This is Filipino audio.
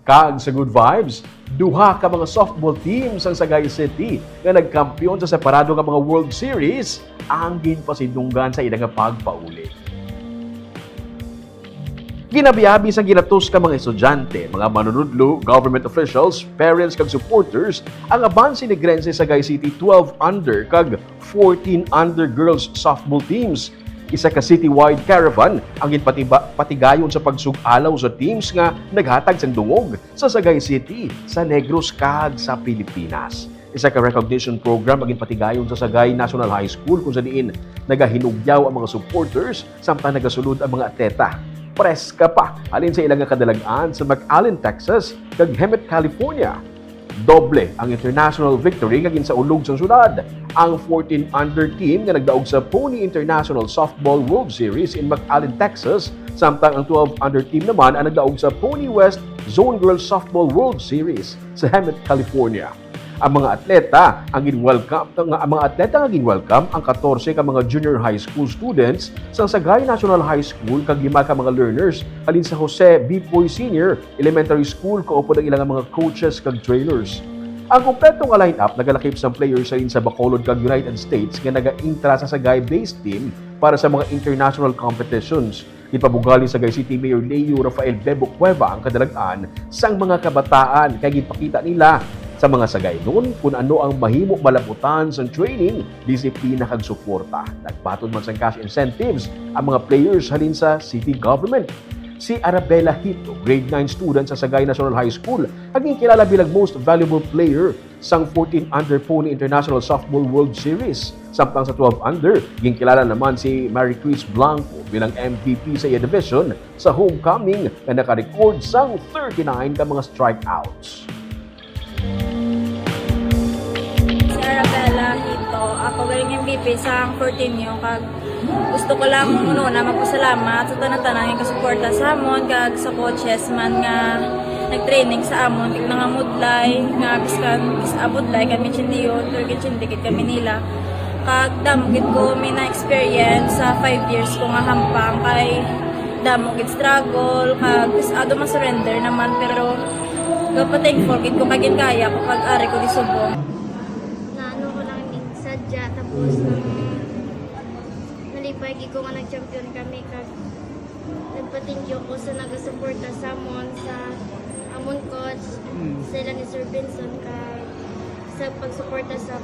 Kag sa good vibes, duha ka mga softball teams ang Sagay City nga nagkampiyon sa separado nga mga World Series ang ginpasidunggan sa ilang pagpauli. Ginabiyabi sa ginatus ka mga estudyante, mga manunudlo, government officials, parents kag supporters ang abansi ni Grense Sagay City 12 under kag 14 under girls softball teams. Isa ka citywide caravan ang patigayon sa pagsug-alaw sa teams nga naghatag sang dungog sa Sagay City, sa Negros kag sa Pilipinas. Isa ka recognition program ang patigayon sa Sagay National High School kung saan nagahinugyaw ang mga supporters samtang nagasulod ang mga atleta. Preska pa alin sa ilang kadalagaan sa McAllen, Texas kag Hemet, California. Doble ang international victory nga ginsaulog sa syudad. Ang 14 under team nga nagdaog sa Pony International Softball World Series in McAllen, Texas, samtang ang 12 under team naman ang nagdaog sa Pony West Zone Girls Softball World Series sa Hemet, California. Ang mga atleta ang ginwelcome ang 14 ka mga junior high school students sa Sagay National High School kag 5 ka mga learners halin sa Jose B. Poy Senior Elementary School kaupod ang ilang mga coaches kag trainers. Ang kompletong line-up nagalakip sa players halin sa Bacolod kag United States nga naga-intra sa Sagay-based team para sa mga international competitions. Ipabugali sa Sagay City Mayor Leo Rafael Bebo Cueva ang kadalagaan sang mga kabataan kay gipakita nila sa mga Sagay noon kung ano ang mahimo malaputan sa training, disiplina kag suporta. Nagpatod man sang cash incentives ang mga players halin sa city government. Si Arabella Hito, grade 9 student sa Sagay National High School, ang kilala bilang most valuable player sang 14 under Pony International Softball World Series. Samtang sa 12 under, ginkilala naman si Mary Chris Blanco bilang MVP sa iya division sa homecoming na nakarecord sang 39 ka mga strikeouts. Ako galing MVP sa 14 nyo kag gusto ko lang na magpasalamat sa tanan-tanan nga kasuporta sa amon kag sa coaches man nga nagtraining sa amon kag nga mudlay nga biskan abudlay kami chindiyon turgid chindikit kami nila kag damo gid ko may na experience sa 5 years ko nga hampang kay damo gid struggle kag ado man surrender naman pero thankful gid ko kag kaya ko kag ari ko disubong. Tapos nalipay ko nga nag-champion kami kag nagpatingyo ko sa nagasuporta sa amon sa amon coach sila ni Sir Vincent kag sa pagsuporta sa